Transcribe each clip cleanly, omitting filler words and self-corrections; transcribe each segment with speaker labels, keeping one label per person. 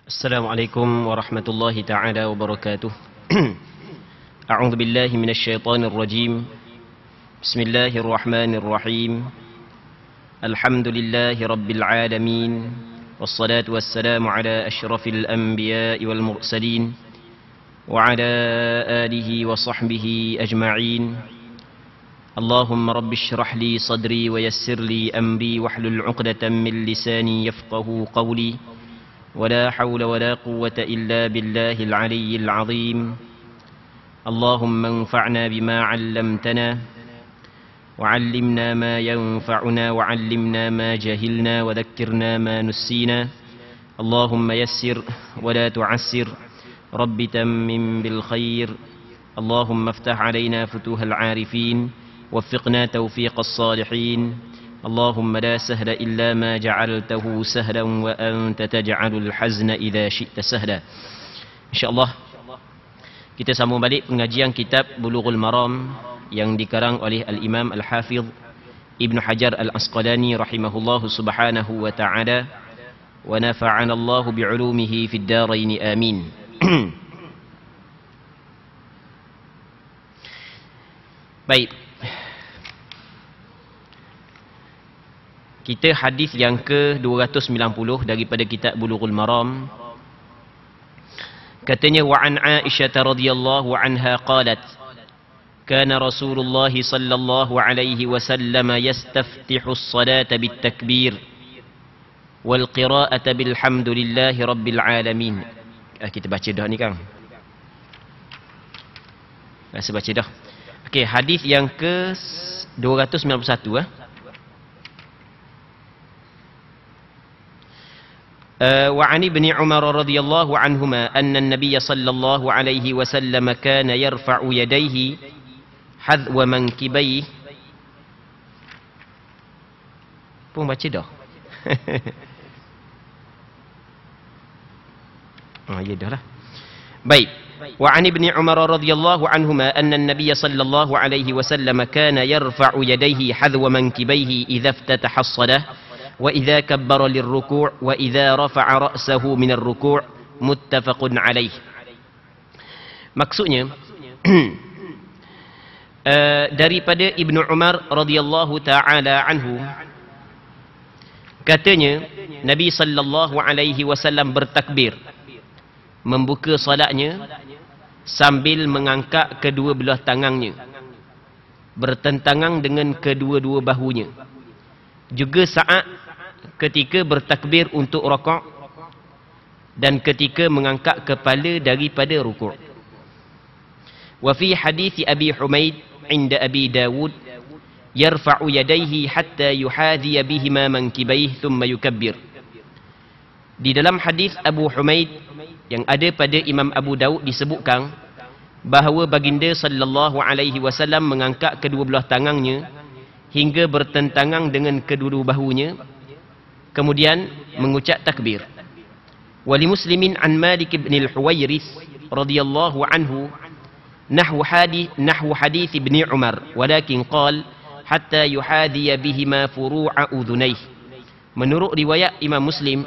Speaker 1: Assalamualaikum warahmatullahi ta'ala wabarakatuh. A'udzu billahi minasy syaithanir rajim. Bismillahirrahmanirrahim. Alhamdulillahi rabbil alamin. Wassalatu wassalamu ala asyrafil anbiya'i wal mursalin wa ala alihi wa sahbihi ajma'in. Allahumma rabbi shrah li sadri wa yassir li amri wahlul 'uqdatam min lisani yafqahu qawli. ولا حول ولا قوة إلا بالله العلي العظيم. اللهم انفعنا بما علمتنا وعلمنا ما ينفعنا وعلمنا ما جهلنا وذكرنا ما نسينا. اللهم يسر ولا تعسر رب تمم بالخير. اللهم افتح علينا فتوح العارفين وفقنا توفيق الصالحين. Allahumma la sahla illa ma ja'altahu sahlan wa anta taj'alul hazna idza syi'ta sahla. InsyaAllah kita sambung balik pengajian kitab Bulughul Maram yang dikarang oleh Al-Imam Al-Hafidh Ibn Hajar Al-Asqalani rahimahullahu subhanahu wa ta'ala, wa nafa'ana Allahu bi'ulumihi fid darain amin. Baik, kita hadis yang ke-290 daripada kitab Bulughul Maram. Katanya, wa an Aisyah radhiyallahu anha qalat, kana Rasulullah sallallahu alaihi wasallam yastaftihu as-salata bit-takbir wal qira'ata bilhamdulillahi rabbil alamin. Kita baca dah ni, Kang. Rasa baca dah. Okey, hadis yang ke-291 وعن ابن عمر رضي الله عنهما أن النبي صلى الله عليه وسلم كان يرفع يديه حذو منكبيه. Pun baca dah. Ya dah lah. Baik. وعن ابن عمر رضي الله عنهما أن النبي صلى الله عليه وسلم كان يرفع يديه حذو منكبيه إذا افتتح الصلاة وإذا كبر للركوع وإذا رفع رأسه من الركوع متفق عليه. Maksudnya daripada Ibnu Umar radhiyallahu taala anhu, katanya Nabi sallallahu alaihi wasallam bertakbir membuka salatnya sambil mengangkat kedua belah tangannya bertentangan dengan kedua-dua bahunya, juga saat ketika bertakbir untuk rakaat dan ketika mengangkat kepala daripada rukuk. Wa fi hadits Abi Humaid inda Abi Dawud yarfa'u yadayhi hatta yuhadhiya bihima mankibayhi thumma yukabbir. Di dalam hadis Abu Humaid yang ada pada Imam Abu Dawud disebutkan bahawa baginda sallallahu alaihi wasallam mengangkat kedua belah tangannya hingga bertentangan dengan kedua bahunya, kemudian mengucap takbir. Wali Muslimin an Malik bin al-Huwairis radhiyallahu anhu nahwu hadith Ibn Umar walakin qal hatta yuhadhiya bihima furu'a udhunayh. Menurut riwayat Imam Muslim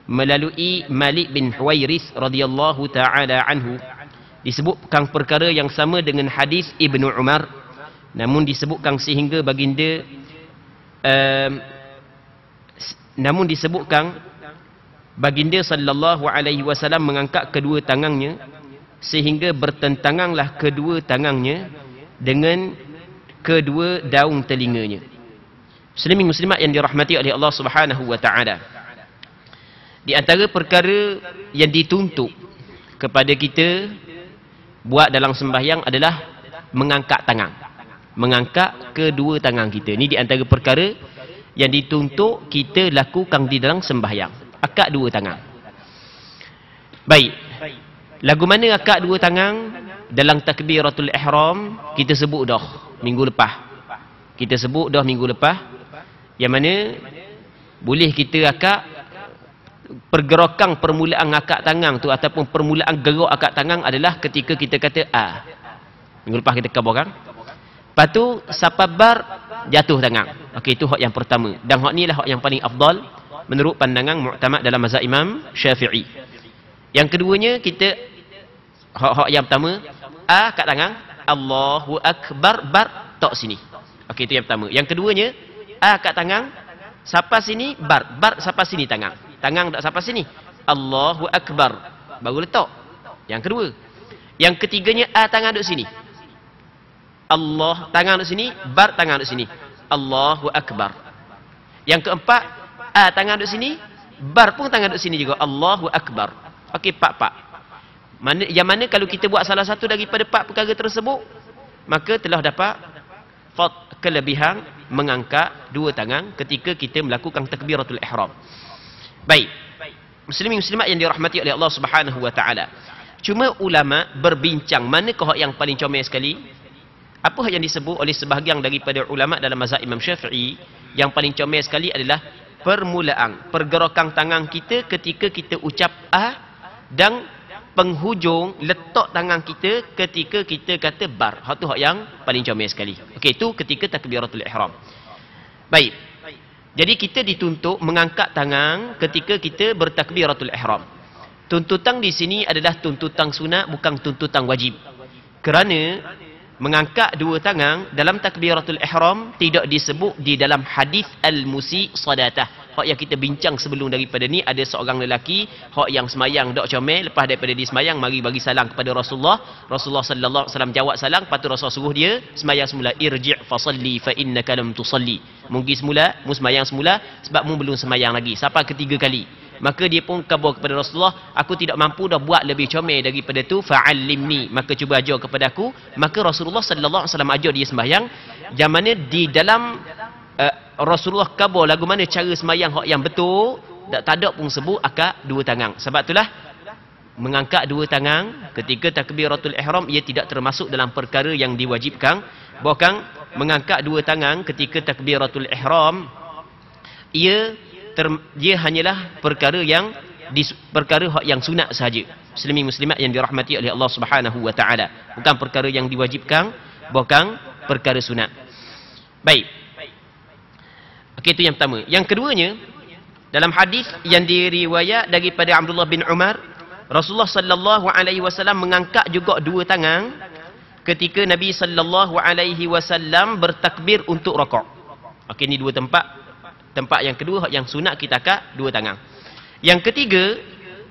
Speaker 1: melalui Malik bin Huwairis radhiyallahu taala anhu disebutkan perkara yang sama dengan hadis Ibn Umar, namun disebutkan sehingga baginda baginda sallallahu alaihi wasallam mengangkat kedua tangannya sehingga bertentanganlah kedua tangannya dengan kedua daun telinganya. Muslimin muslimat yang dirahmati oleh Allah Subhanahu wa taala, di antara perkara yang dituntut kepada kita buat dalam sembahyang adalah mengangkat tangan, mengangkat kedua tangan kita. Ini di antara perkara yang dituntut kita lakukan di dalam sembahyang. Akad dua tangan. Baik. Lagu mana akad dua tangan? Dalam takbiratul ihram kita sebut dah minggu lepas. Yang mana boleh kita akad pergerakan permulaan akad tangan tu ataupun permulaan gerak akad tangan adalah ketika kita kata a. Minggu lepas kita kabarkan. Lepas tu sapabar jatuh tangan. Okey, itu hak yang pertama. Dan hak ni lah hak yang paling afdal menurut pandangan muktamad dalam mazhab Imam Syafi'i. Yang keduanya kita hak yang pertama A kat tangan, Allahu Akbar, bar tok sini. Okey, itu yang pertama. Yang keduanya A kat tangan, sampai sini bar, bar sampai sini tangan. Tangan tak sampai sini. Allahu Akbar, baru letak. Yang kedua. Yang ketiganya A tangan duduk sini. Allah tangan duduk sini, bar tangan duduk sini. Allahu Akbar. Yang keempat, A tangan duduk sini, bar pun tangan duduk sini juga. Allahu Akbar. Okey, pak. Yang mana kalau kita buat salah satu daripada 4 perkara tersebut, maka telah dapat kelebihan mengangkat 2 tangan ketika kita melakukan takbiratul ihram. Baik. Muslimin muslimat yang dirahmati oleh Allah Subhanahu wa taala. Cuma ulama berbincang manakah yang paling comel sekali? Apa yang disebut oleh sebahagian daripada ulama dalam mazhab Imam Syafi'i, yang paling comel sekali adalah permulaan pergerakan tangan kita ketika kita ucap A, dan penghujung letak tangan kita ketika kita kata bar. Hak tu hak yang paling comel sekali. Okey, itu ketika takbiratul ihram. Baik. Jadi kita dituntut mengangkat tangan ketika kita bertakbiratul ihram. Tuntutan di sini adalah tuntutan sunat, bukan tuntutan wajib. Kerana mengangkat 2 tangan dalam takbiratul ihram tidak disebut di dalam hadis al-musi salatah. Hak yang kita bincang sebelum daripada ni, ada seorang lelaki hak yang semayang dok comel, lepas daripada dia semayang mari bagi salam kepada Rasulullah. Rasulullah sallallahu alaihi wasallam jawab salam, lepas tu Rasul suruh dia semayang semula, irji' fa salli fa innaka lam tusalli. Mungkin semula, mu semayang semula sebab mu belum semayang lagi. Sampai ketiga kali. Maka dia pun kabur kepada Rasulullah, aku tidak mampu dah buat lebih comel daripada tu, fa'allimni, maka cuba ajar kepada aku. Maka Rasulullah sallallahu alaihi wasallam ajar dia sembahyang, yang mana di dalam Rasulullah kabur lagu mana cara sembahyang hak yang betul, tak ada pun sebut akak 2 tangan. Sebab itulah mengangkat 2 tangan ketika takbiratul ihram ia tidak termasuk dalam perkara yang diwajibkan. Bahkan mengangkat 2 tangan ketika takbiratul ihram ia hanyalah perkara yang perkara hak yang sunat sahaja. Muslimin muslimat yang dirahmati oleh Allah Subhanahu wa taala, bukan perkara yang diwajibkan, bukan perkara sunat. Baik. Okey, itu yang pertama. Yang keduanya, dalam hadis yang diriwayat daripada Abdullah bin Umar, Rasulullah sallallahu alaihi wasallam mengangkat juga 2 tangan ketika Nabi sallallahu alaihi wasallam bertakbir untuk rakaat. Okey, ini 2 tempat. Tempat yang kedua yang sunat kita angkat 2 tangan. Yang ketiga,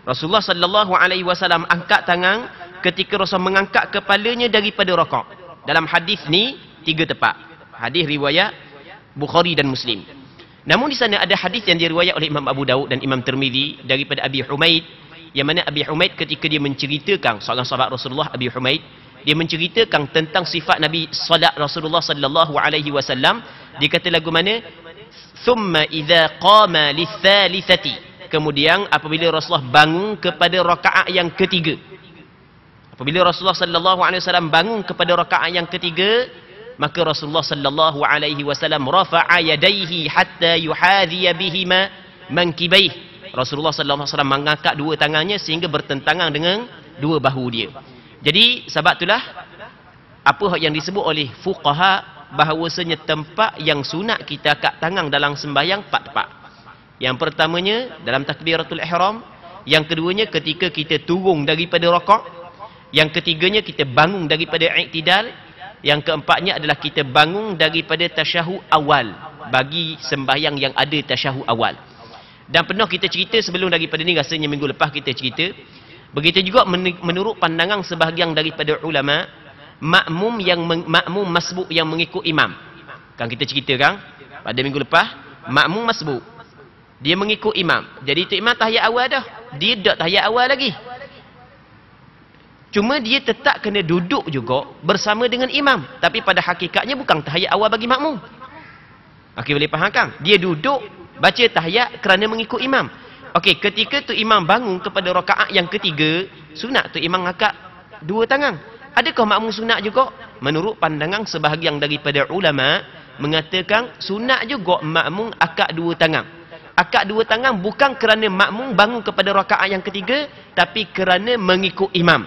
Speaker 1: Rasulullah sallallahu alaihi wasallam angkat tangan ketika Rasul mengangkat kepalanya daripada rakaat. Dalam hadis ni 3 tempat. Hadis riwayat Bukhari dan Muslim. Namun di sana ada hadis yang diriwayat oleh Imam Abu Daud dan Imam Tirmizi daripada Abi Humaid, yang mana Abi Humaid ketika dia menceritakan, seorang sahabat Rasulullah Abi Humaid, dia menceritakan tentang sifat Nabi salat Rasulullah sallallahu alaihi wasallam. Dia kata lagu mana? Thumma idza qama lis-thalithati. Kemudian apabila Rasulullah bangun kepada rakaat yang ketiga. Apabila Rasulullah sallallahu alaihi wasallam bangun kepada rakaat yang ketiga, maka Rasulullah sallallahu alaihi wasallam rafa'a yadayhi hatta yuhadhiya bihima mankibaih. Rasulullah sallallahu alaihi wasallam mengangkat 2 tangannya sehingga bertentangan dengan 2 bahu dia. Jadi sebab itulah apa yang disebut oleh fuqaha bahawasanya tempat yang sunat kita angkat tangan dalam sembahyang 4 tempat. Yang pertamanya dalam takbiratul ihram, yang keduanya ketika kita turun daripada rakaat, yang ketiganya kita bangun daripada i'tidal, yang keempatnya adalah kita bangun daripada tasyahud awal bagi sembahyang yang ada tasyahud awal. Dan pernah kita cerita sebelum daripada ni, rasanya minggu lepas kita cerita, begitu juga menurut pandangan sebahagian daripada ulama, makmum masbuk yang mengikut imam. Kan kita ceritakan pada minggu lepas, makmum masbuk dia mengikut imam. Jadi itu imam tahiyat awal dah, dia tak tahiyat awal lagi. Cuma dia tetap kena duduk juga bersama dengan imam. Tapi pada hakikatnya bukan tahiyat awal bagi makmum. Okey, boleh faham kan? Dia duduk baca tahiyat kerana mengikut imam. Okey, ketika tu imam bangun kepada rakaat yang ketiga, sunat tu imam angkat 2 tangan. Adakah makmum sunat juga? Menurut pandangan sebahagian daripada ulama mengatakan sunat juga makmum angkat 2 tangan. Angkat 2 tangan bukan kerana makmum bangun kepada rakaat yang ketiga, tapi kerana mengikut imam.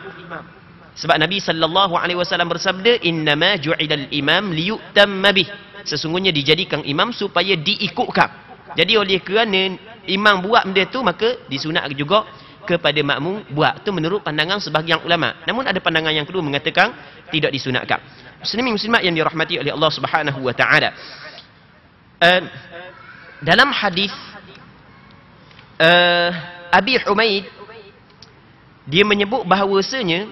Speaker 1: Sebab Nabi sallallahu alaihi wasallam bersabda, innama ju'ilal imam liyutamma bih. Sesungguhnya dijadikan imam supaya diikutkan. Jadi oleh kerana imam buat benda tu, maka disunat juga kepada makmum buat. Itu menurut pandangan sebahagian ulama. Namun ada pandangan yang kedua mengatakan tidak disunatkan. Muslimin muslimat yang dirahmati oleh Allah Subhanahu wa taala. Dalam hadis Abi Humaid, dia menyebut bahawasanya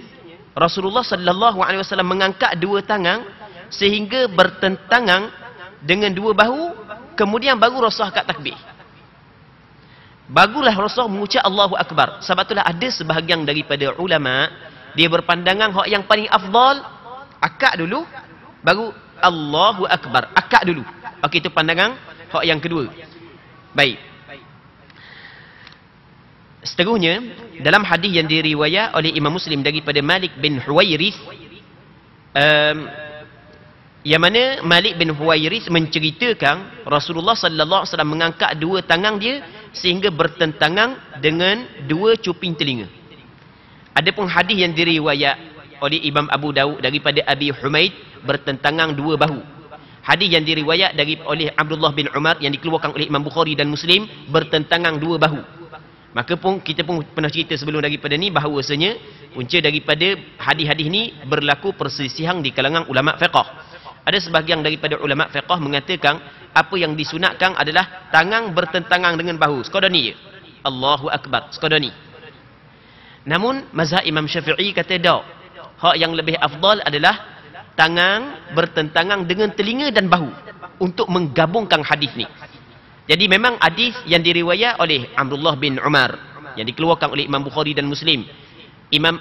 Speaker 1: Rasulullah sallallahu alaihi wasallam mengangkat dua tangan sehingga bertentangan dengan dua bahu, kemudian baru Rasul angkat takbir. Bagulah Rasul mengucap Allahu Akbar. Sebab itulah ada sebahagian daripada ulama dia berpandangan hak yang paling afdal akad dulu baru Allahu Akbar. Akad dulu. Okey, itu pandangan hak yang kedua. Baik. Seterusnya, dalam hadis yang diriwayat oleh Imam Muslim daripada Malik bin Huwairith, yang mana Malik bin Huwairith menceritakan Rasulullah sallallahu alaihi wasallam mengangkat dua tangan dia sehingga bertentangan dengan dua cuping telinga. Adapun hadis yang diriwayat oleh Imam Abu Daud daripada Abi Humaid bertentangan dua bahu. Hadis yang diriwayat oleh Abdullah bin Umar yang dikeluarkan oleh Imam Bukhari dan Muslim bertentangan dua bahu. Maka kita pun pernah cerita sebelum daripada ni bahawasanya punca daripada hadis-hadis ni berlaku perselisihan di kalangan ulama fiqh. Ada sebahagian daripada ulama fiqh mengatakan apa yang disunatkan adalah tangan bertentangan dengan bahu. Sekadar ni je. Allahu Akbar. Sekadar ni. Namun mazhab Imam Syafi'i kata tak. Hak yang lebih afdal adalah tangan bertentangan dengan telinga dan bahu untuk menggabungkan hadis ni. Jadi memang hadis yang diriwayat oleh Abdullah bin Umar yang dikeluarkan oleh Imam Bukhari dan Muslim, Imam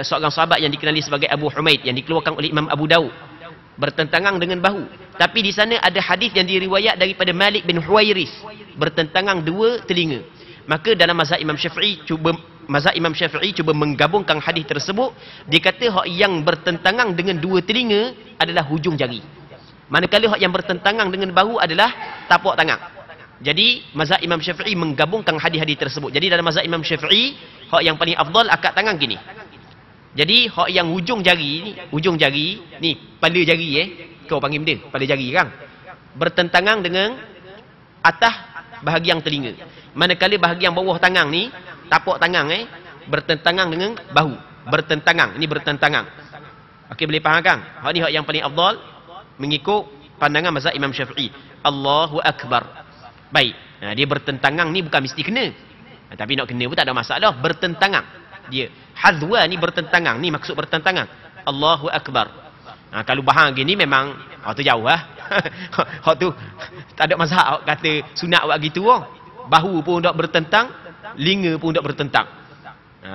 Speaker 1: seorang sahabat yang dikenali sebagai Abu Humaid yang dikeluarkan oleh Imam Abu Daud bertentangan dengan bahu. Tapi di sana ada hadis yang diriwayat daripada Malik bin Huwairith bertentangan dua telinga. Maka dalam mazhab Imam Syafi'i cuba menggabungkan hadis tersebut. Dia kata hak yang bertentangan dengan dua telinga adalah hujung jari. Manakala hak yang bertentangan dengan bahu adalah tapak tangan. Jadi mazhab Imam Syafi'i menggabungkan hadis-hadis tersebut. Jadi dalam mazhab Imam Syafi'i hak yang paling afdal akad tangan gini. Jadi hak yang hujung jari ni pada jari kau panggil benda pada jari kan, bertentangan dengan atas bahagian telinga. Manakala bahagian bawah tangan ni tapak tangan bertentangan dengan bahu. Bertentangan, ini bertentangan. Okey, boleh faham kan? Hak ni hak yang paling afdal mengikut pandangan mazhab Imam Syafi'i. Allahu Akbar. Baik. Dia bertentangan ni bukan mesti kena. Tapi nak kena pun tak ada masalah. Bertentangan. Dia. Hadwa ni bertentangan. Ni maksud bertentangan. Allahu Akbar. Kalau bahang gini memang tu jauh lah. Hak tu tak ada mazhab kata sunat buat gitu. Bahu pun tak bertentang. Linga pun tak bertentang.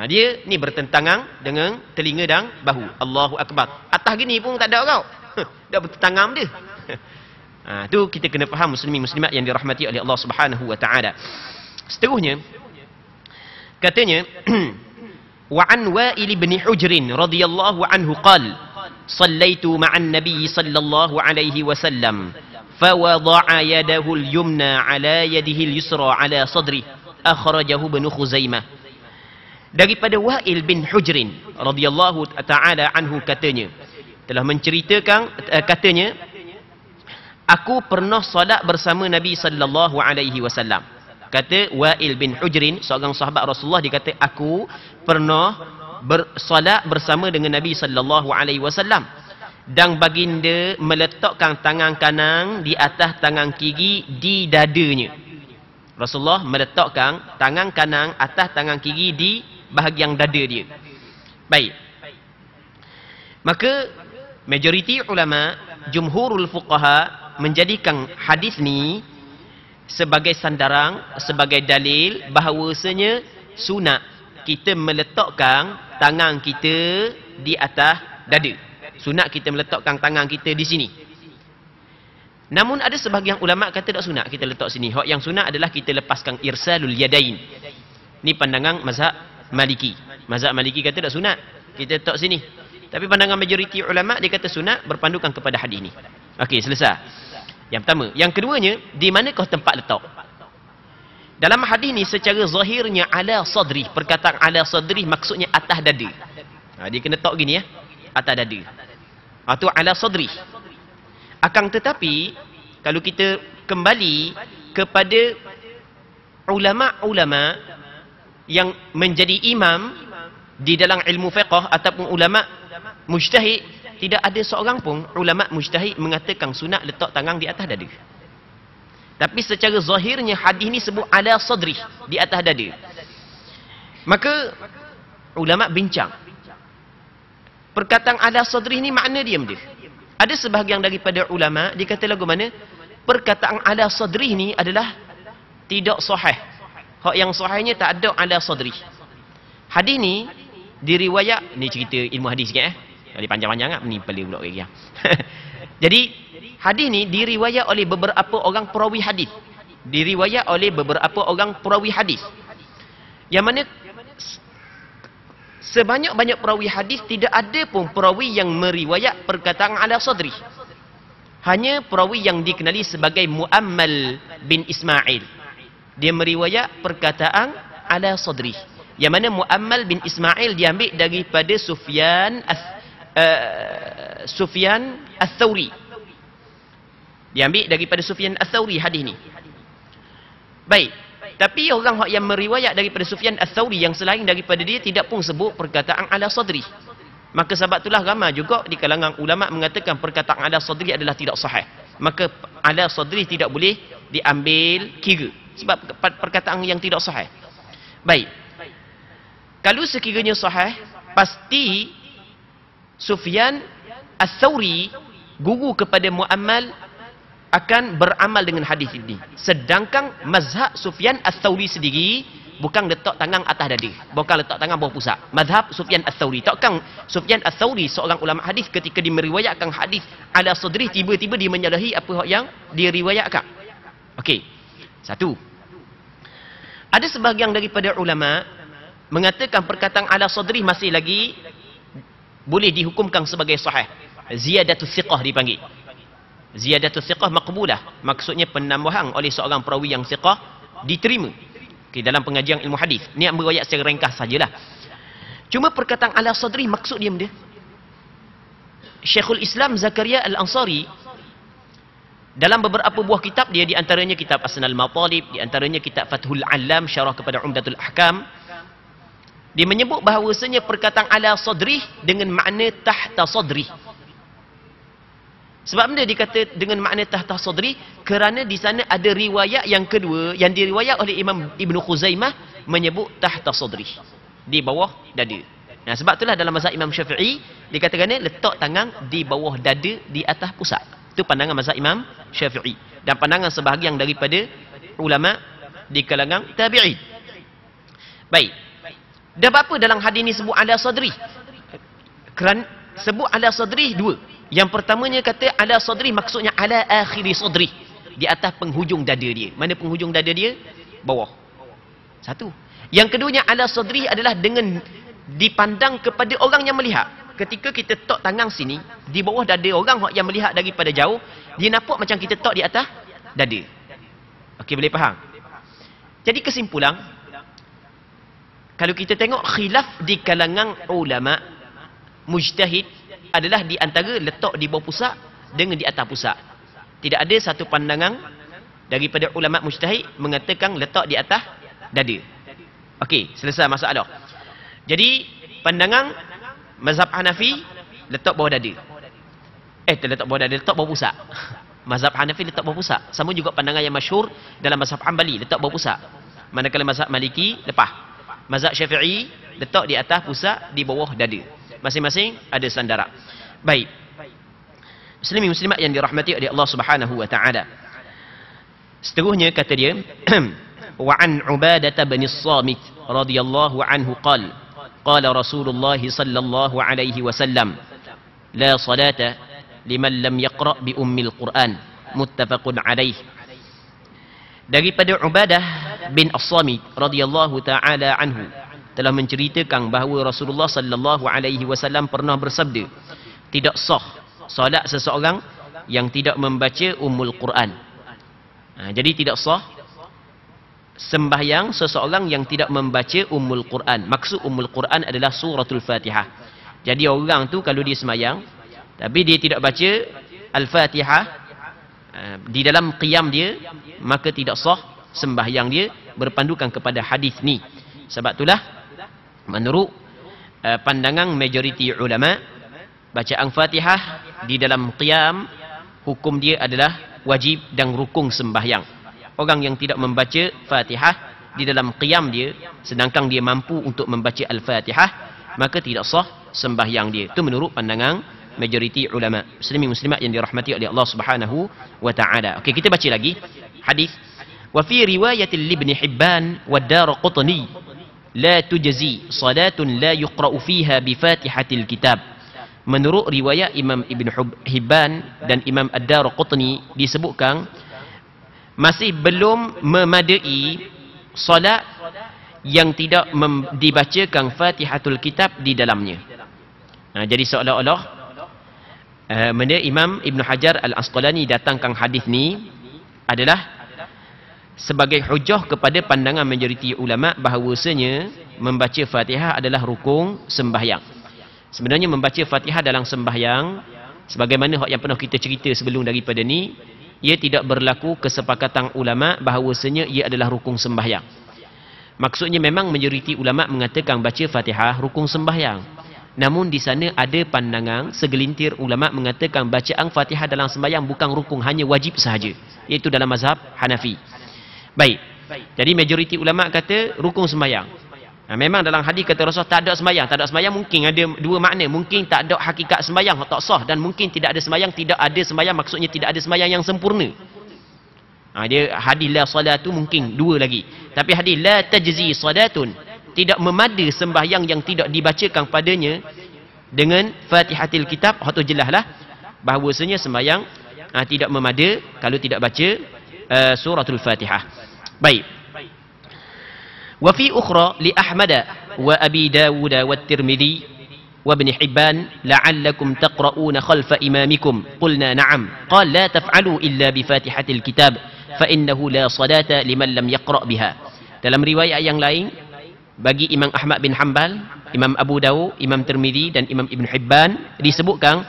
Speaker 1: Dia ni bertentangan dengan telinga dan bahu. Allahu Akbar. Atas gini pun tak ada kau. Dah bertentangan dia. Tu kita kena faham muslimin muslimat yang dirahmati oleh Allah Subhanahu wa taala. Seterusnya katanya wa an Wa'il bin Hujr radhiyallahu anhu qala sallaitu ma'an nabiy sallallahu alaihi wasallam fa wada'a yadahu al-yumna ala yadihi al-yusra ala sadri akhrajahu Ibnu Khuzaimah. Daripada Wa'il bin Hujr radhiyallahu taala anhu katanya telah menceritakan katanya aku pernah solat bersama Nabi sallallahu alaihi wasallam. Kata Wa'il bin Hujr, seorang sahabat Rasulullah, dia kata aku pernah bersolat bersama dengan Nabi sallallahu alaihi wasallam dan baginda meletakkan tangan kanan di atas tangan kiri di dadanya. Rasulullah meletakkan tangan kanan atas tangan kiri di bahagian dada dia. Baik. Maka majoriti ulama, jumhurul fuqaha menjadikan hadis ni sebagai sandaran, sebagai dalil bahawasanya sunat kita meletakkan tangan kita di atas dada. Sunat kita meletakkan tangan kita di sini. Namun ada sebahagian ulama kata tak sunat kita letak sini. Hak yang sunat adalah kita lepaskan irsalul yadain. Ni pandangan mazhab Maliki. Mazhab Maliki kata tak sunat kita letak sini. Tapi pandangan majoriti ulama dia kata sunat berpandukan kepada hadis ni. Okey, selesai. Yang pertama. Yang keduanya, di manakah tempat letak? Dalam hadis ni secara zahirnya ala sadri. Perkataan ala sadri maksudnya atas dada. Dia kena letak gini ya. Atas dada. Itu ala sadri. Akan tetapi kalau kita kembali kepada ulama-ulama yang menjadi imam di dalam ilmu fiqh ataupun ulama mujtahid, tidak ada seorang pun ulama mujtahid mengatakan sunat letak tangan di atas dada. Tapi secara zahirnya hadis ni sebut ala sadri, di atas dada. Maka ulama bincang, perkataan ala sadri ni makna dia benda. Ada sebahagian daripada ulama dia kata lagu mana perkataan ala sadri ni adalah tidak sahih. Hak yang sahihnya tak ada ala sadri. Hadis ni diriwayat, ni cerita ilmu hadis sikit Jadi panjang-panjang ni pelik pula lagi. Jadi hadis ni diriwayat oleh beberapa orang perawi hadis. Diriwayat oleh beberapa orang perawi hadis. Yang mana sebanyak-banyak perawi hadis tidak ada pun perawi yang meriwayat perkataan ala sadri. Hanya perawi yang dikenali sebagai Muammal bin Ismail. Dia meriwayat perkataan ala sadri. Yang mana Muammal bin Ismail diambil daripada Sufyan Ats-Tsauri. Diambil daripada Sufyan Ats-Tsauri hadis ni. Baik. Tapi orang yang meriwayat daripada Sufyan Ats-Tsauri yang selain daripada dia tidak pun sebut perkataan ala sadri. Maka sebab itulah ramai juga di kalangan ulama mengatakan perkataan ala sadri adalah tidak sahih. Maka ala sadri tidak boleh diambil kira sebab perkataan yang tidak sahih. Baik. Kalau sekiranya sahih, pasti Sufyan Ats-Tsauri, guru kepada Muammal, akan beramal dengan hadis ini. Sedangkan mazhab Sufyan Ats-Tsauri sendiri bukan letak tangan atas dada, bukan letak tangan bawah pusat. Mazhab Sufyan Ats-Tsauri, takkan Sufyan Ats-Tsauri seorang ulama hadis ketika dia meriwayatkan hadis ala sadri tiba-tiba dia menyalahi apa yang dia riwayatkan. Okey. Satu. Ada sebahagian daripada ulama mengatakan perkataan ala sadri masih lagi boleh dihukumkan sebagai sahih. Ziyadatus thiqah dipanggil. Ziyadatus thiqah maqbulah. Maksudnya penambahan oleh seorang perawi yang thiqah diterima. Okay, dalam pengajian ilmu hadis. Ni yang meriwayat secara ringkas sajalah. Cuma perkataan ala sadri maksud dia benda. Syekhul Islam Zakaria Al-Ansari dalam beberapa buah kitab dia, di antaranya kitab Asnal Matalib, di antaranya kitab Fathul Alam syarah kepada Umdatul Ahkam, dia menyebut bahawasanya perkataan ala sadri dengan makna tahta sadri. Sebab benda dikata dengan makna tahta sadri kerana di sana ada riwayat yang kedua yang diriwayat oleh Imam Ibn Khuzaimah menyebut tahta sadri, di bawah dada. Nah, sebab itulah dalam mazhab Imam Syafi'i dikatakan letak tangan di bawah dada di atas pusat. Itu pandangan mazhab Imam Syafi'i dan pandangan sebahagian daripada ulama di kalangan tabi'in. Baik. Dan apa dalam hadis ni sebut ala sadri? Kerana sebut ala sadri dua. Yang pertamanya kata ala sadri maksudnya ala akhiri sadri, di atas penghujung dada dia. Mana penghujung dada dia? Bawah. Satu. Yang keduanya ala sadri adalah dengan dipandang kepada orang yang melihat. Ketika kita tok tangan sini, di bawah dada orang yang melihat daripada jauh, dia nampak macam kita tok di atas dada. Okey, boleh faham? Jadi kesimpulan, kalau kita tengok khilaf di kalangan ulama mujtahid adalah di antara letak di bawah pusat dengan di atas pusat. Tidak ada satu pandangan daripada ulama mujtahid mengatakan letak di atas dada. Okey, selesai masalah. Jadi pandangan mazhab Hanafi letak bawah dada. Letak bawah dada, letak bawah pusat. Mazhab Hanafi letak bawah pusat. Sama juga pandangan yang masyhur dalam mazhab Hanbali letak bawah pusat. Manakala mazhab Maliki lepas. Mazhab Syafi'i letak di atas pusat, di bawah dada. Masing-masing ada sandaran. Baik. Muslimin muslimat yang dirahmati oleh Allah Subhanahu wa taala. Seterusnya kata dia, wa an Ubadah bin As-Samit radhiyallahu anhu qala قال رسول الله صلى الله عليه وسلم لا صلاة لمن لم يقرأ بأم القرآن متفق عليه. Daripada Ubadah bin As-Samit radhiyallahu taala anhu telah menceritakan bahawa Rasulullah sallallahu alaihi wasallam pernah bersabda, tidak sah solat seseorang yang tidak membaca Ummul Quran. Jadi tidak sah sembahyang seseorang yang tidak membaca Ummul Quran. Maksud Ummul Quran adalah suratul Fatihah. Jadi orang tu kalau dia sembahyang tapi dia tidak baca Al-Fatihah di dalam qiyam dia, maka tidak sah sembahyang dia berpandukan kepada hadis ni. Sebab itulah menurut pandangan majoriti ulama, bacaan Fatihah di dalam qiyam hukum dia adalah wajib dan rukun sembahyang. Orang yang tidak membaca Fatihah di dalam qiyam dia sedangkan dia mampu untuk membaca Al-Fatihah, maka tidak sah sembahyang dia. Itu menurut pandangan majoriti ulama. Muslimin muslimat yang dirahmati oleh Allah Subhanahu wa taala. Okey, kita baca lagi hadis. Wa fi riwayatil Ibn Hibban wa Daraqutni la tujzi salatun la yuqra'u fiha bi Fatihatil kitab. Menurut riwayat Imam Ibn Hibban dan Imam Ad-Daraqutni disebutkan masih belum memadai solat yang tidak dibacakan Fatihatul Kitab di dalamnya. Jadi seolah-olah Imam Ibn Hajar Al-Asqalani datangkan hadis ni adalah sebagai hujah kepada pandangan majoriti ulama bahawasanya membaca Fatihah adalah rukun sembahyang. Sebenarnya membaca Fatihah dalam sembahyang, sebagaimana yang pernah kita cerita sebelum daripada ni, ia tidak berlaku kesepakatan ulama bahawasanya ia adalah rukun sembahyang. Maksudnya memang majoriti ulama mengatakan baca Fatihah rukun sembahyang. Namun di sana ada pandangan segelintir ulama mengatakan bacaan Fatihah dalam sembahyang bukan rukun, hanya wajib sahaja, iaitu dalam mazhab Hanafi. Baik. Jadi majoriti ulama kata rukun sembahyang. Memang dalam hadis kata Rasul tak ada sembahyang. Tak ada sembahyang mungkin ada dua makna. Mungkin tak ada hakikat sembahyang, tak sah, dan mungkin tidak ada sembahyang, tidak ada sembahyang maksudnya tidak ada sembahyang yang sempurna. Dia hadis la salatu mungkin dua lagi. Tapi hadis la tajzi salatun, tidak memada sembahyang yang tidak dibacakan padanya dengan Fatihatil Kitab. Itu jelaslah bahawasanya sembahyang tidak memada kalau tidak baca suratul Fatihah. Baik. Wa fi ukhra li Ahmad wa Abi Dawud wa Tirmidzi wa Ibn Hibban la'allakum taqra'una khalfa imamikum. Qulna na'am. Qala la taf'alu illa bi Fatihatil Kitab fa innahu la salata liman lam yaqra' biha. Dalam riwayat yang lain bagi Imam Ahmad bin Hanbal, Imam Abu Dawud, Imam Tirmidzi dan Imam Ibn Hibban disebutkan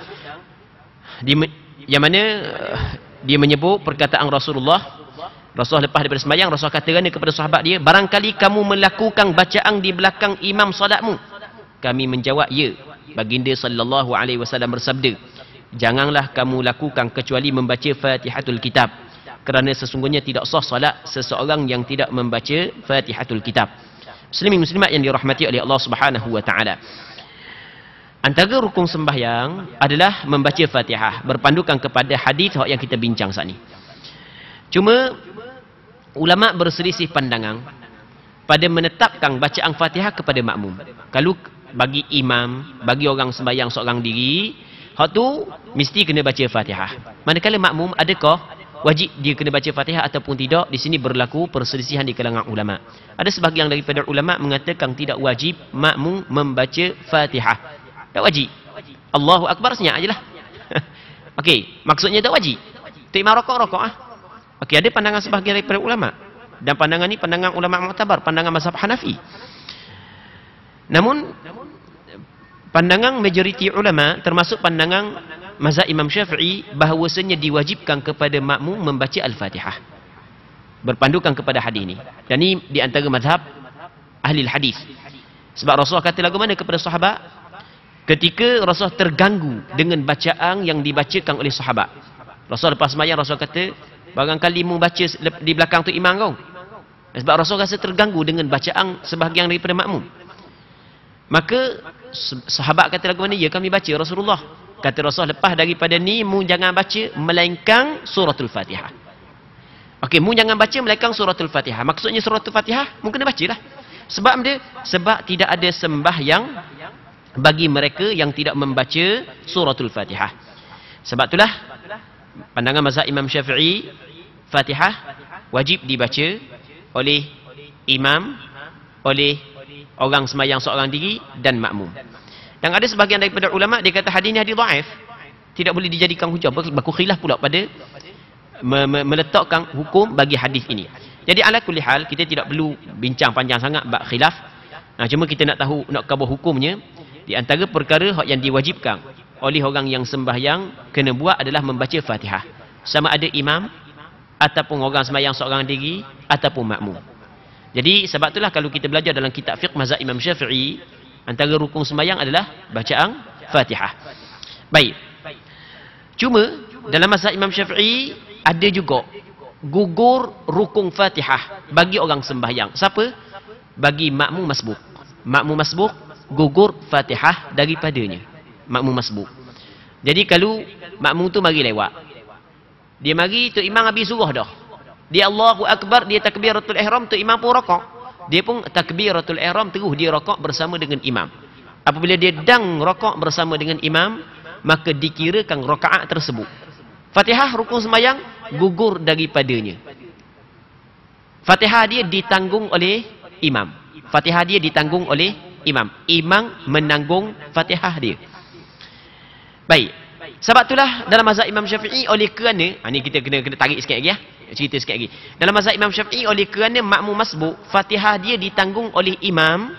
Speaker 1: yang mana dia menyebut perkataan Rasulullah lepas daripada sembahyang, Rasul katakan kepada sahabat dia, barangkali kamu melakukan bacaan di belakang imam solatmu. Kami menjawab, ya. Baginda sallallahu alaihi wasallam bersabda, janganlah kamu lakukan kecuali membaca Fatihatul Kitab, kerana sesungguhnya tidak sah solat seseorang yang tidak membaca Fatihatul Kitab. Muslimin muslimat yang dirahmati oleh Allah Subhanahu wa taala. Antara rukun sembahyang adalah membaca Fatihah, berpandukan kepada hadis yang kita bincang saat ni. Cuma ulama berselisih pandangan pada menetapkan bacaan Fatihah kepada makmum. Kalau bagi imam, bagi orang sembahyang seorang diri, hak tu mesti kena baca Fatihah. Manakala makmum, adakah wajib dia kena baca Fatihah ataupun tidak? Di sini berlaku perselisihan di kalangan ulama. Ada sebahagian daripada ulama mengatakan tidak wajib makmum membaca Fatihah. Tak wajib. Allahu Akbar senyap ajalah. Okey, maksudnya tak wajib. Tak imam rokok-rokok Okey, ada pandangan sebahagian daripada ulama, dan pandangan ni pandangan ulama mu'tabar, pandangan mazhab Hanafi. Namun pandangan majoriti ulama termasuk pandangan mazhab Imam Syafi'i bahawasanya diwajibkan kepada makmum membaca Al-Fatihah, berpandukan kepada hadis ni. Dan ini di antara mazhab ahli hadis. Sebab Rasulullah kata lagu mana kepada sahabat ketika Rasulullah terganggu dengan bacaan yang dibacakan oleh sahabat. Rasulullah lepas sembahyang, Rasulullah kata, barangkali mu baca di belakang tu imam kau. Sebab Rasul rasa terganggu dengan bacaan sebahagian daripada makmum. Maka sahabat kata lagu mana? Ya, kami baca Rasulullah. Kata Rasul, lepas daripada ni mu jangan baca melainkan suratul Fatihah. Okey, mu jangan baca melainkan suratul Fatihah. Maksudnya suratul Fatihah mu kena bacalah. Sebab tidak ada sembahyang bagi mereka yang tidak membaca suratul Fatihah. Sebab itulah pandangan mazhab Imam Syafi'i, Fatihah wajib dibaca oleh imam, oleh orang sembahyang seorang diri dan makmum. Dan ada sebahagian daripada ulama dia kata hadis ni hadis dhaif, tidak boleh dijadikan hujah. Berlaku khilaf pula pada meletakkan hukum bagi hadis ini. Jadi ala kulli hal kita tidak perlu bincang panjang sangat bab khilaf. Cuma kita nak tahu, nak khabar hukumnya. Di antara perkara yang diwajibkan oleh orang yang sembahyang kena buat adalah membaca Fatihah, sama ada imam ataupun orang sembahyang seorang diri ataupun makmum. Jadi sebab itulah kalau kita belajar dalam kitab fiqh mazhab Imam Syafi'i, antara rukun sembahyang adalah bacaan Fatihah. Baik. Cuma dalam mazhab Imam Syafi'i ada juga gugur rukun Fatihah bagi orang sembahyang. Siapa? Bagi makmum masbuk. Makmum masbuk gugur Fatihah daripadanya. Makmum masbuk. Jadi kalau makmum tu mari lewat, dia mari tu imam habis surah dah, dia Allahu Akbar, dia takbiratul ihram, tu imam pun rakaat, dia pun takbiratul ihram terus dia rakaat bersama dengan imam. Apabila dia dang rakaat bersama dengan imam, maka dikirakan rakaat tersebut. Fatihah rukun sembahyang gugur daripadanya. Fatihah dia ditanggung oleh imam. Fatihah dia ditanggung oleh imam. Imam menanggung Fatihah dia. Baik. Sebab itulah dalam mazhab Imam Syafi'i, oleh kerana ni kita kena tarik sikit lagi ya. Cerita sikit lagi. Dalam mazhab Imam Syafi'i, oleh kerana makmum masbuk Fatihah dia ditanggung oleh imam,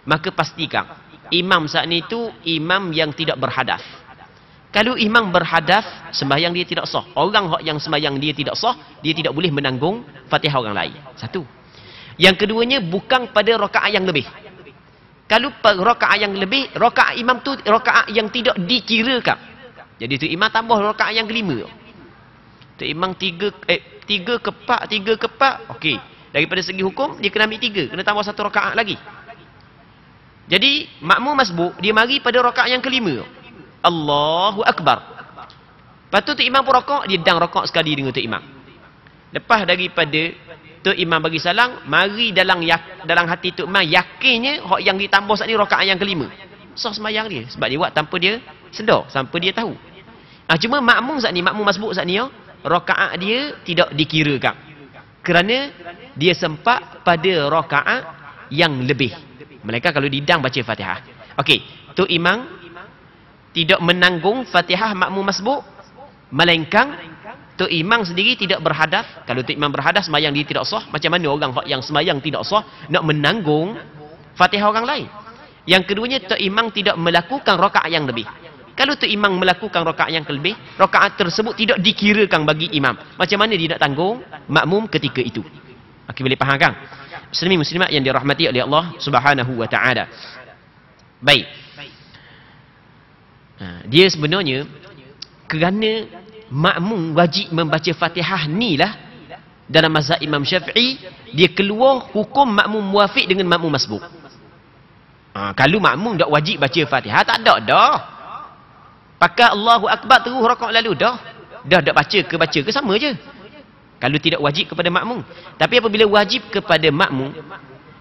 Speaker 1: maka pastikan imam saat ni tu imam yang tidak berhadas. Kalau imam berhadas, sembahyang dia tidak sah. Orang yang sembahyang dia tidak sah, dia tidak boleh menanggung Fatihah orang lain. Satu. Yang keduanya, bukan pada rakaat yang lebih. Kalau rakaat yang lebih, rakaat imam tu rakaat yang tidak dikirakan. Jadi tu imam tambah rakaat yang kelima. Tu imam tiga kepak. Okey. Daripada segi hukum, dia kena ambil 3. Kena tambah 1 rakaat lagi. Jadi, makmum masbuk, dia mari pada rakaat yang kelima. Allahu Akbar. Lepas tu imam pun rakaat, dia dang rakaat sekali dengan tu imam. Lepas daripada tu imam bagi salam, mari dalam hati tu imam yakinnya hak yang ditambah saat ni rakaat yang kelima. Sah sembahyang dia sebab dia buat tanpa dia sedar, tanpa dia tahu. Cuma makmum saat ni, makmum masbuk saat ni, rakaat dia tidak dikirakan kerana dia sempat pada rakaat yang lebih. Mereka kalau didang baca Fatihah. Okey, tu imam tidak menanggung Fatihah makmum masbuk, melainkan tu imam sendiri tidak berhadas. Kalau tu imam berhadas, sembahyang dia tidak sah. Macam mana orang yang sembahyang tidak sah nak menanggung Fatihah orang lain? Yang keduanya, tu imam tidak melakukan rakaat yang lebih. Kalau tu imam melakukan rakaat yang lebih, rakaat tersebut tidak dikirakan bagi imam. Macam mana dia nak tanggung makmum ketika itu? Okey, boleh faham kan? Muslimin muslimat yang dirahmati oleh Allah Subhanahu wa taala. Baik. Dia sebenarnya kerana makmum wajib membaca Fatihah ni lah, dalam mazhab Imam Syafi'i dia keluar hukum makmum muafiq dengan makmum masbuk. Kalau makmum tak wajib baca Fatihah, tak ada dah. Pakai Allahu Akbar terus rakaat lalu dah baca ke sama je. Kalau tidak wajib kepada makmum. Tapi apabila wajib kepada makmum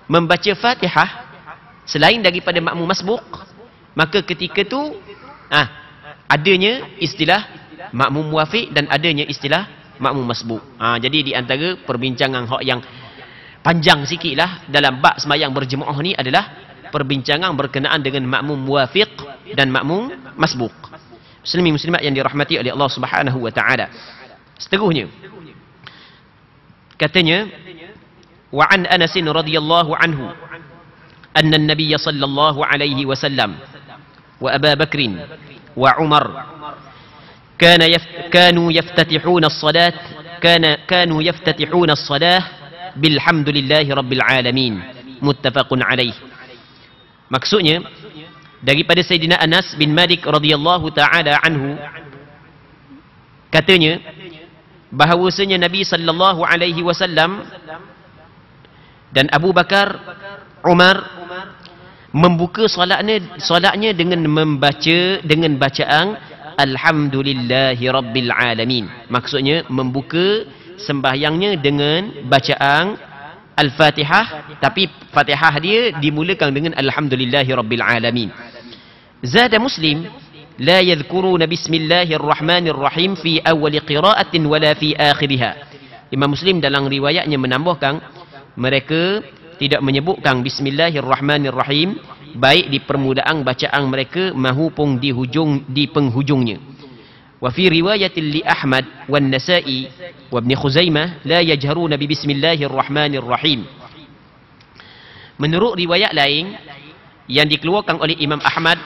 Speaker 1: membaca Fatihah selain daripada makmum masbuk, maka ketika tu adanya istilah makmum muafiq dan adanya istilah makmum masbuk. Jadi di antara perbincangan hak yang panjang sikitlah dalam bab sembahyang berjemaah ni adalah perbincangan berkenaan dengan makmum muafiq dan makmum masbuk. Muslimin muslimat yang dirahmati oleh Allah Subhanahu wa taala. Seterusnya katanya, wa an Anas radhiyallahu anhu anna an-nabiy sallallahu alaihi wasallam wa Abu Bakr wa Umar كانوا يفتتحون الصلاة كانوا يفتتحون الصلاة بالحمد لله رب العالمين متفق عليه. Maksudnya daripada Sayyidina Anas bin Malik radhiyallahu taala anhu, katanya bahawasanya Nabi sallallahu alaihi wasallam dan Abu Bakar, Umar membuka solatnya dengan bacaan Alhamdulillahi Rabbil Alamin. Maksudnya membuka sembahyangnya dengan bacaan Al-Fatihah, tapi Fatihah dia dimulakan dengan Alhamdulillahi Rabbil Alamin. Zada Muslim, la yadhkuruna bismillahirrahmanirrahim fi awal qira'atin wala fi akhiriha. Imam Muslim dalam riwayatnya menambahkan, mereka tidak menyebutkan bismillahirrahmanirrahim baik di permulaan bacaan mereka maupun di penghujungnya. Wa fi riwayatin li Ahmad wan Nasa'i wa Ibn Khuzaimah la yajharuna bi bismillahirrahmanirrahim. Menurut riwayat lain yang dikeluarkan oleh Imam Ahmad,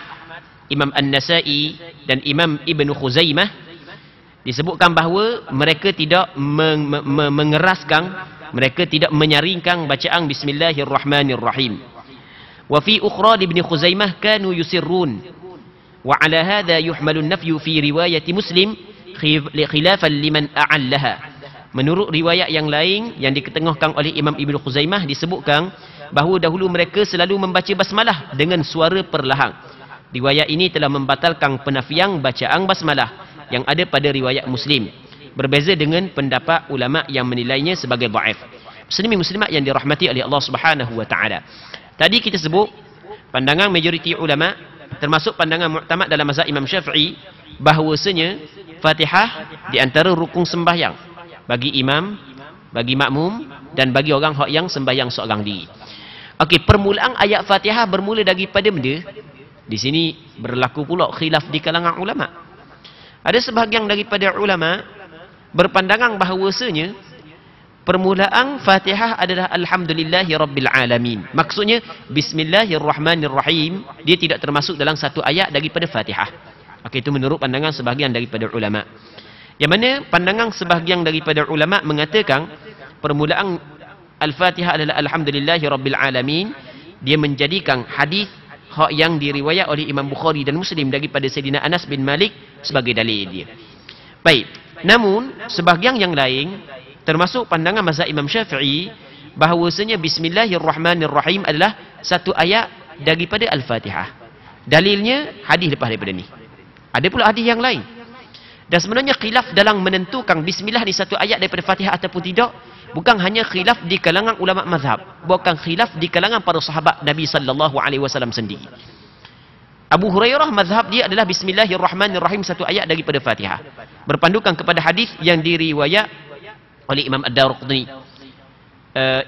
Speaker 1: Imam An-Nasa'i dan Imam Ibn Khuzaimah, disebutkan bahawa mereka tidak mengeraskan mereka tidak menyaringkan bacaan bismillahirrahmanirrahim. Wa fi ukhra Ibnu Khuzaimah kanu yusirrun. Wa ala hadha yuhmalu an-nafyu fi riwayat Muslim khilafan liman a'allaha. Menurut riwayat yang lain yang diketengahkan oleh Imam Ibnu Khuzaimah disebutkan bahawa dahulu mereka selalu membaca basmalah dengan suara perlahan. Riwayat ini telah membatalkan penafian bacaan basmalah yang ada pada riwayat Muslim. Berbeza dengan pendapat ulama yang menilainya sebagai dhaif. Muslimin muslimat yang dirahmati oleh Allah Subhanahu wa taala. Tadi kita sebut pandangan majoriti ulama termasuk pandangan muktamad dalam mazhab Imam Syafi'i bahawasanya Fatihah di antara rukun sembahyang bagi imam, bagi makmum dan bagi orang yang sembahyang seorang diri. Okey, permulaan ayat Fatihah bermula daripada benda. Di sini berlaku pula khilaf di kalangan ulama. Ada sebahagian daripada ulama berpandangan bahawasanya permulaan Fatihah adalah alhamdulillahi rabbil alamin. Maksudnya bismillahirrahmanirrahim dia tidak termasuk dalam satu ayat daripada Fatihah. Okey, itu menurut pandangan sebahagian daripada ulama. Yang mana pandangan sebahagian daripada ulama mengatakan permulaan Al-Fatihah adalah alhamdulillahi rabbil alamin. Dia menjadikan hadis yang diriwayat oleh Imam Bukhari dan Muslim daripada Sayyidina Anas bin Malik sebagai dalil dia. Baik, namun sebahagian yang lain termasuk pandangan mazhab Imam Syafi'i bahawasanya bismillahirrahmanirrahim adalah satu ayat daripada Al-Fatihah. Dalilnya hadis lepas daripada ni. Ada pula hadis yang lain. Dan sebenarnya khilaf dalam menentukan bismillah di satu ayat daripada Fatihah ataupun tidak bukan hanya khilaf di kalangan ulama mazhab, bukan khilaf di kalangan para sahabat Nabi sallallahu alaihi wasallam sendiri. Abu Hurairah mazhab dia adalah bismillahirrahmanirrahim satu ayat daripada Fatihah. Berpandukan kepada hadis yang diriwayat oleh Imam Ad-Darqutni,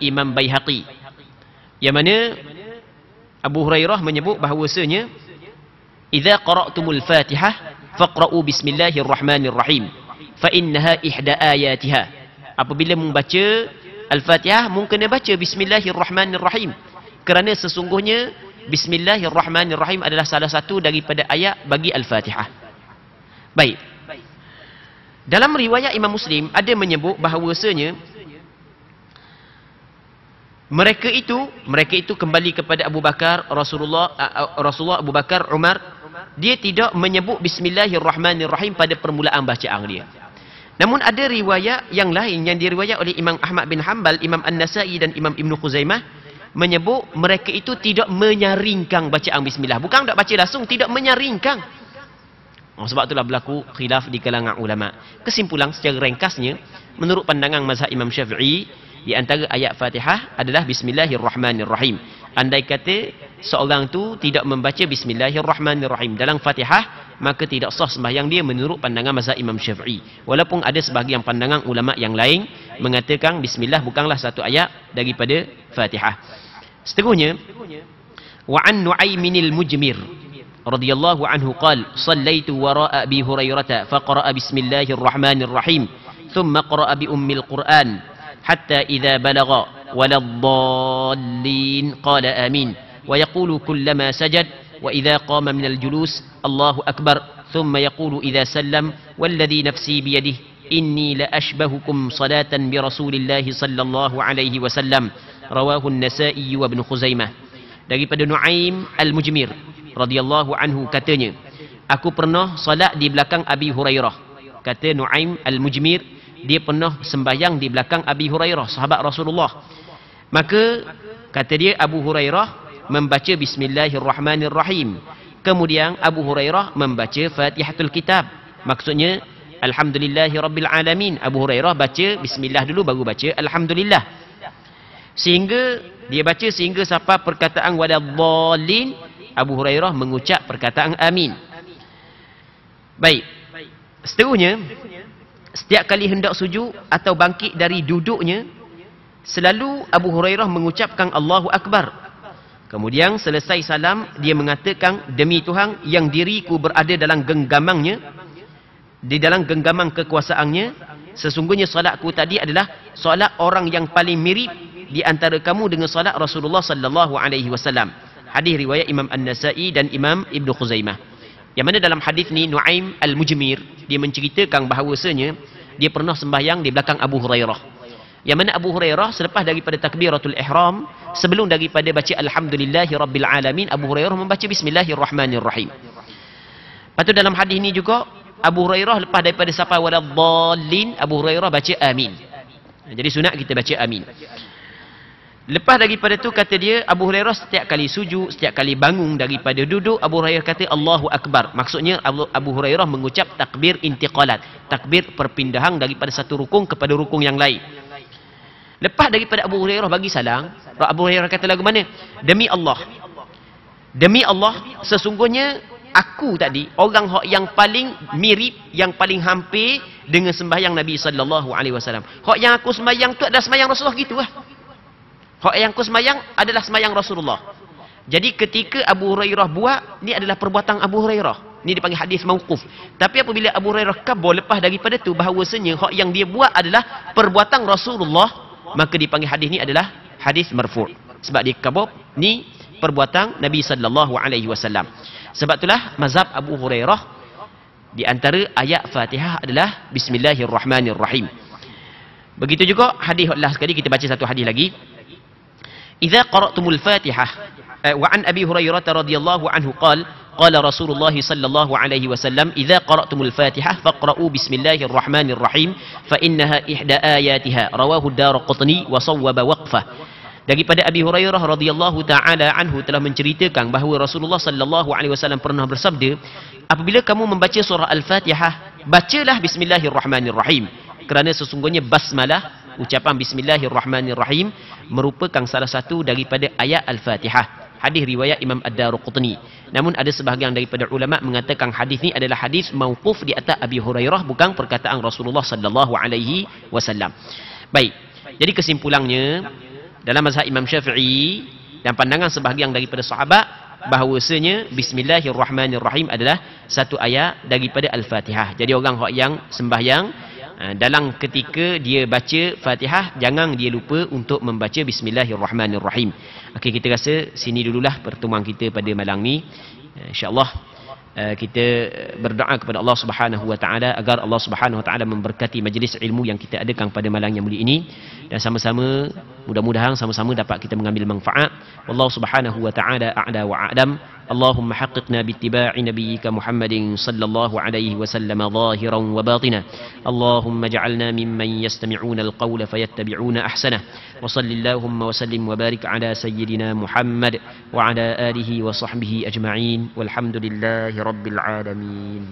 Speaker 1: Imam Baihaqi. Yang mana Abu Hurairah menyebut bahawasanya idza qara'tumul Fatihah faqra'u bismillahirrahmanirrahim fa innaha ihda ayatiha. Apabila membaca Al-Fatihah mungkin kena baca bismillahirrahmanirrahim kerana sesungguhnya bismillahirrahmanirrahim adalah salah satu daripada ayat bagi Al-Fatihah. Baik. Dalam riwayat Imam Muslim ada menyebut bahawasanya mereka itu kembali kepada Abu Bakar, Rasulullah Abu Bakar, Umar. Dia tidak menyebut bismillahirrahmanirrahim pada permulaan bacaan dia. Namun ada riwayat yang lain yang diriwayat oleh Imam Ahmad bin Hanbal, Imam An-Nasai dan Imam Ibnu Khuzaimah menyebut mereka itu tidak menyaringkan bacaan bismillah. Bukan tak baca langsung, tidak menyaringkan. Sebab itulah berlaku khilaf di kalangan ulama. Kesimpulan secara ringkasnya, menurut pandangan mazhab Imam Syafi'i, di antara ayat Fatihah adalah bismillahirrahmanirrahim. Andai kata seorang tu tidak membaca bismillahirrahmanirrahim dalam Fatihah, maka tidak sah sembahyang dia menurut pandangan mazhab Imam Syafi'i. Walaupun ada sebahagian pandangan ulama yang lain mengatakan bismillah bukanlah satu ayat daripada Fatihah. Seterusnya, wa an Nu'ayminil Mujmir radhiyallahu anhu qala sallaitu wara'a Abi Hurairah faqara'a bismillahirrahmanirrahim thumma qara'a bi ummil Qur'an hatta idza balagha waladdallin qala amin wa yaqulu kullama sajad wa idza qama minal julus Allahu akbar thumma yaqulu idza sallam walladhi nafsi biyadihi inni la ashbahukum salatan bi Rasulillah sallallahu alaihi wasallam rawahu an-Nasa'i wa Ibnu Khuzaimah. Daripada Nu'aim Al-Mujmir radhiyallahu anhu katanya, aku pernah salat di belakang Abi Hurairah. Kata Nu'aim Al-Mujmir, dia pernah sembahyang di belakang Abi Hurairah, sahabat Rasulullah. Maka kata dia Abu Hurairah membaca bismillahirrahmanirrahim. Kemudian Abu Hurairah membaca Fatihatul Kitab. Maksudnya alhamdulillahi rabbil alamin. Abu Hurairah baca bismillah dulu baru baca alhamdulillah. Sehingga dia baca sehingga sampai perkataan waladdallin, Abu Hurairah mengucap perkataan amin. Baik. Seterusnya, setiap kali hendak sujud atau bangkit dari duduknya, selalu Abu Hurairah mengucapkan Allahu Akbar. Kemudian selesai salam, dia mengatakan, demi Tuhan yang diriku berada dalam genggamannya, di dalam genggaman kekuasaannya, sesungguhnya solatku tadi adalah solat orang yang paling mirip di antara kamu dengan solat Rasulullah sallallahu alaihi wasallam. Hadis riwayat Imam An-Nasa'i dan Imam Ibnu Khuzaimah. Yang mana dalam hadis ni Nu'aim Al-Mujmir dia menceritakan bahawasanya dia pernah sembahyang di belakang Abu Hurairah. Yang mana Abu Hurairah selepas daripada takbiratul ihram, sebelum daripada baca alhamdulillahi rabbil alamin, Abu Hurairah membaca bismillahirrahmanirrahim. Lepas tu dalam hadis ni juga Abu Hurairah lepas daripada sampai waladhdallin, Abu Hurairah baca amin. Jadi sunat kita baca amin. Lepas daripada tu kata dia, Abu Hurairah setiap kali sujud, setiap kali bangun daripada duduk, Abu Hurairah kata Allahu Akbar. Maksudnya Abu Hurairah mengucap takbir intiqalat, takbir perpindahan daripada satu rukun kepada rukun yang lain. Lepas daripada Abu Hurairah bagi salam, Abu Hurairah kata lagu mana? Demi Allah, sesungguhnya aku tadi orang yang paling mirip, yang paling hampir dengan sembahyang Nabi sallallahu alaihi wasallam. Hak yang aku sembahyang tu adalah sembahyang Rasulullah gitulah. Hak yang aku sembahyang adalah sembahyang Rasulullah. Jadi ketika Abu Hurairah buat, ni adalah perbuatan Abu Hurairah. Ni dipanggil hadis mauquf. Tapi apabila Abu Hurairah kabur lepas daripada tu bahawasanya hak yang dia buat adalah perbuatan Rasulullah, maka dipanggil hadis ni adalah hadis marfu'. Sebab dia kabur ni perbuatan Nabi sallallahu alaihi wasallam. Sebab itulah mazhab Abu Hurairah di antara ayat Fatihah adalah bismillahirrahmanirrahim. Begitu juga hadis last sekali kita baca satu hadis lagi. Idza qara'tumul Fatihah wa an Abi Hurairah radhiyallahu anhu qala Rasulullah sallallahu alaihi wasallam idza qara'tumul Fatihah faqra'u bismillahirrahmanirrahim fa innaha ihda ayatiha rawahu ad-Darqutni wa sawwaba waqfah. Daripada Abi Hurairah radhiyallahu taala anhu telah menceritakan bahawa Rasulullah sallallahu alaihi wasallam pernah bersabda, apabila kamu membaca surah Al-Fatihah, bacalah bismillahirrahmanirrahim, kerana sesungguhnya basmalah, ucapan bismillahirrahmanirrahim merupakan salah satu daripada ayat Al-Fatihah. Hadis riwayat Imam Ad-Darqutni. Namun ada sebahagian daripada ulama mengatakan hadis ni adalah hadis mauquf di atas Abi Hurairah, bukan perkataan Rasulullah sallallahu alaihi wasallam. Baik. Jadi kesimpulannya, dalam mazhab Imam Syafi'i dan pandangan sebahagian daripada sahabat, bahawasanya bismillahirrahmanirrahim adalah satu ayat daripada Al-Fatihah. Jadi orang yang sembahyang, dalam ketika dia baca Fatihah, jangan dia lupa untuk membaca bismillahirrahmanirrahim. Okey, kita rasa sini dululah pertemuan kita pada malam ni. InsyaAllah kita berdoa kepada Allah Subhanahu wa taala agar Allah Subhanahu wa taala memberkati majlis ilmu yang kita adakan pada malam yang mulia ini, dan sama-sama mudah-mudahan sama-sama dapat kita mengambil manfaat. Wallahu Subhanahu wa taala a'la wa a'lam. Allahumma haqqiqna bittiba'i nabiyyika Muhammadin sallallahu alaihi wasallam zahiran wa batina. Allahumma ja'alna mimman yastami'una al-qawla fayattabi'una ahsanah. Wa sallallahumma wa sallim wa barik ala sayyidina Muhammad wa ala alihi wa sahbihi ajma'in. Walhamdulillahi rabbil alamin.